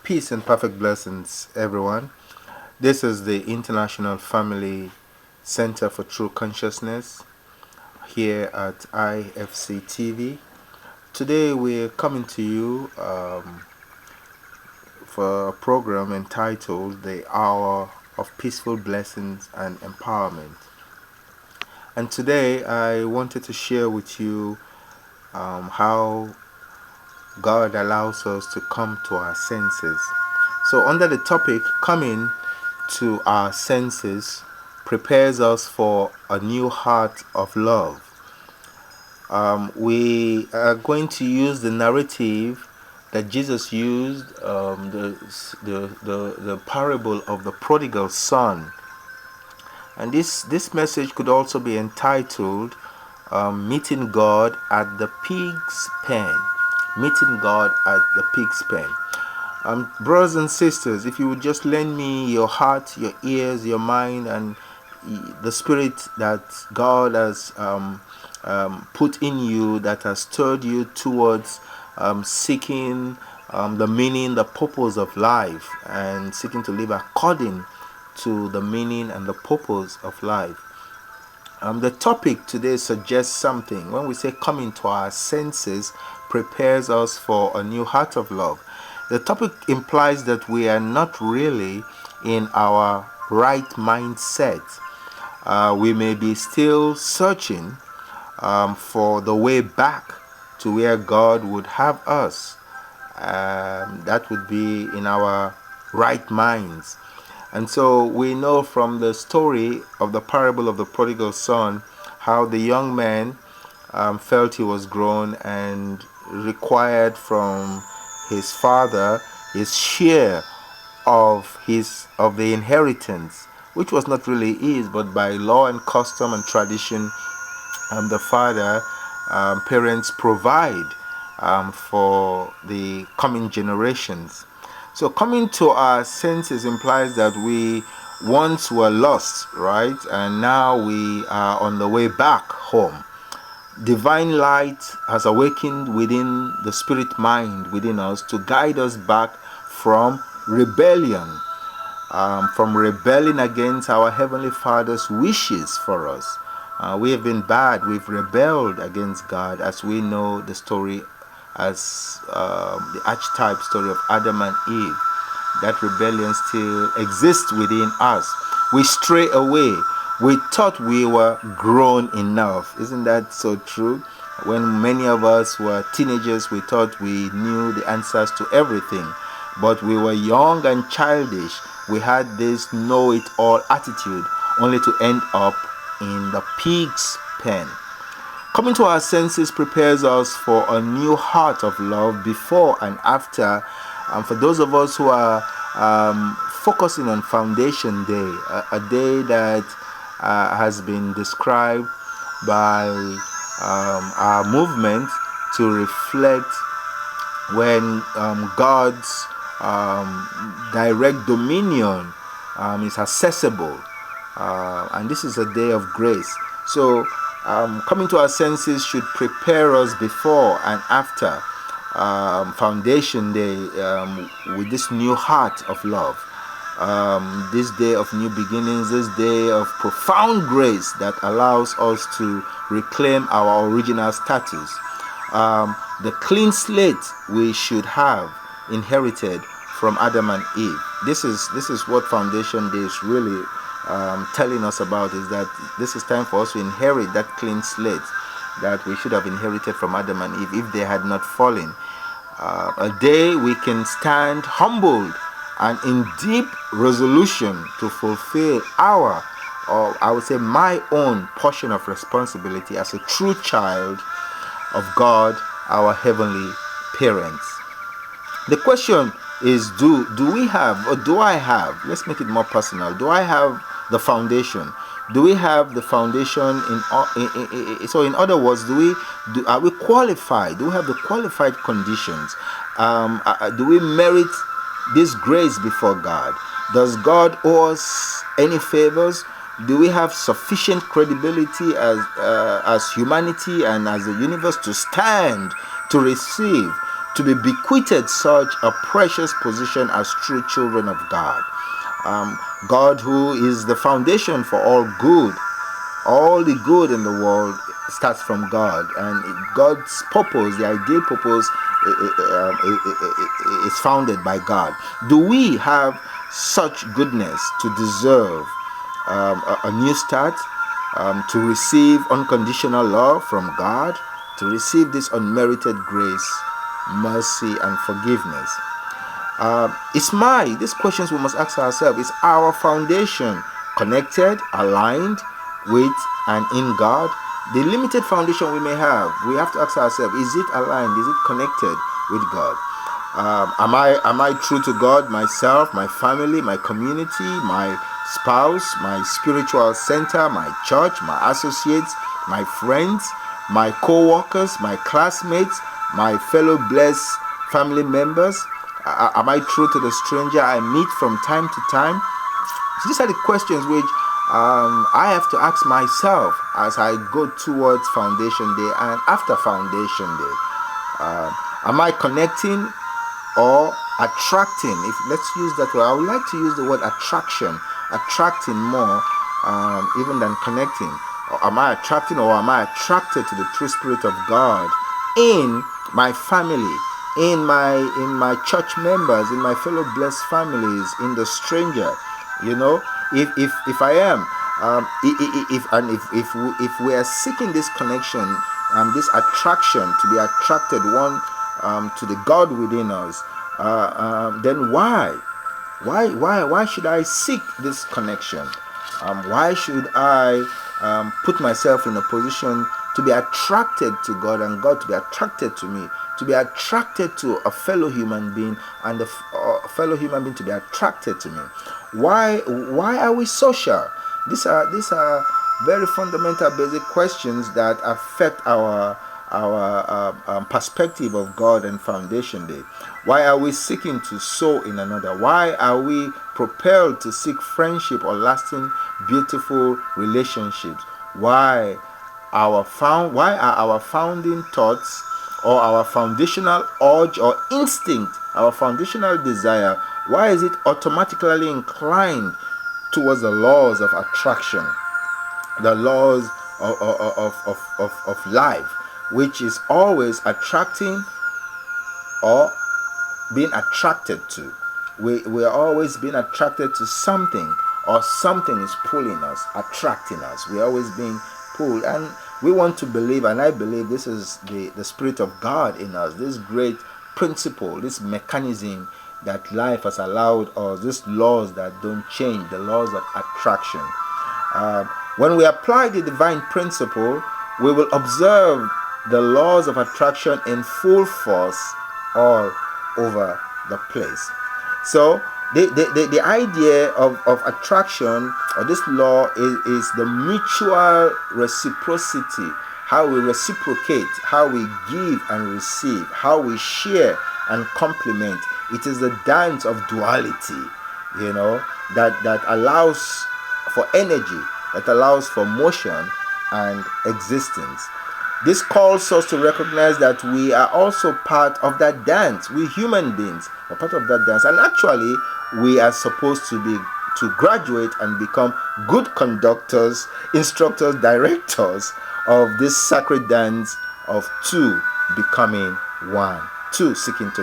Peace and perfect blessings, everyone. This is the International Family Center for True Consciousness here at IFC TV. Today we're coming to you for a program entitled The Hour of Peaceful Blessings and Empowerment. And today I wanted to share with you how God allows us to come to our senses. So under the topic, coming to our senses prepares us for a new heart of love. We are going to use the narrative that Jesus used, the parable of the prodigal son. And this message could also be entitled Meeting God at the Pig's Pen. Meeting God at the Pig's Pen. Brothers and sisters, if you would just lend me your heart, your ears, your mind, and the spirit that God has put in you, that has stirred you towards seeking the meaning, the purpose of life, and seeking to live according to the meaning and the purpose of life. The topic today suggests something. When we say coming to our senses prepares us for a new heart of love, the topic implies that we are not really in our right mindset. We may be still searching for the way back to where God would have us. That would be in our right minds. And so we know from the story of the parable of the prodigal son how the young man felt he was grown and required from his father his share of the inheritance, which was not really his, but by law and custom and tradition, the father parents provide for the coming generations. So coming to our senses implies that we once were lost, right? And now we are on the way back home. Divine light has awakened within the spirit mind within us to guide us back from rebellion, from rebelling against our Heavenly Father's wishes for us. We have been bad. We've rebelled against God, as we know the story as the archetype story of Adam and Eve. That rebellion still exists within us. We stray away. We thought we were grown enough. Isn't that so true? When many of us were teenagers, we thought we knew the answers to everything. But we were young and childish. We had this know-it-all attitude, only to end up in the pig's pen. Coming to our senses prepares us for a new heart of love before and after. For those of us who are focusing on Foundation Day, a day that has been described by our movement to reflect when God's direct dominion is accessible, and this is a day of grace. So coming to our senses should prepare us before and after Foundation Day with this new heart of love, this day of new beginnings, this day of profound grace that allows us to reclaim our original status, the clean slate we should have inherited from Adam and Eve. This is what Foundation Day is really telling us about, is that this is time for us to inherit that clean slate that we should have inherited from Adam and Eve if they had not fallen. A day we can stand humbled and in deep resolution to fulfill our, or I would say my own portion of responsibility as a true child of God, our heavenly parents. The question is, do we have, or do I have, let's make it more personal, do I have the foundation? Do we have the foundation so in other words, are we qualified? Do we have the qualified conditions? Do we merit this grace before God? Does God owe us any favors? Do we have sufficient credibility as humanity and as the universe to stand, to receive, to be bequeathed such a precious position as true children of God. God, who is the foundation for all good, all the good in the world starts from God, and God's purpose, the ideal purpose, is founded by God. Do we have such goodness to deserve a new start, to receive unconditional love from God, to receive this unmerited grace, mercy, and forgiveness? These questions we must ask ourselves, is our foundation connected, aligned with and in God? The limited foundation we may have, we have to ask ourselves, is it aligned, is it connected with God? Am I true to God, myself, my family, my community, my spouse, my spiritual center, my church, my associates, my friends, my co-workers, my classmates, my fellow blessed family members? Am I true to the stranger I meet from time to time? So these are the questions which I have to ask myself as I go towards Foundation Day and after Foundation Day. Am I connecting or attracting? Let's use that word. I would like to use the word attraction, attracting more even than connecting. Or am I attracting or am I attracted to the true Spirit of God in my family, in my church members, in my fellow blessed families, in the stranger? If I am, if we are seeking this connection, this attraction, to be attracted one to the God within us, then why should I seek this connection? Why should I put myself in a position to be attracted to God and God to be attracted to me, to be attracted to a fellow human being and a fellow human being to be attracted to me? Why are we social? These are very fundamental, basic questions that affect our perspective of God and Foundation Day. Why are we seeking to sow in another? Why are we propelled to seek friendship or lasting, beautiful relationships? Why are our founding thoughts or our foundational urge or instinct, our foundational desire, why is it automatically inclined towards the laws of attraction, the laws of life, which is always attracting or being attracted to? We are always being attracted to something, or something is pulling us, attracting us. We're always being pulled, and we want to believe, and I believe this is the Spirit of God in us, this great principle, this mechanism that life has allowed us, these laws that don't change, the laws of attraction. When we apply the divine principle, we will observe the laws of attraction in full force all over the place. So the idea of attraction, or this law, is the mutual reciprocity, how we reciprocate, how we give and receive, how we share and complement. It is the dance of duality, that allows for energy, that allows for motion and existence. This calls us to recognize that we are also part of that dance. We human beings are part of that dance, and actually we are supposed to graduate and become good conductors, instructors, directors of this sacred dance of two becoming one, two seeking to be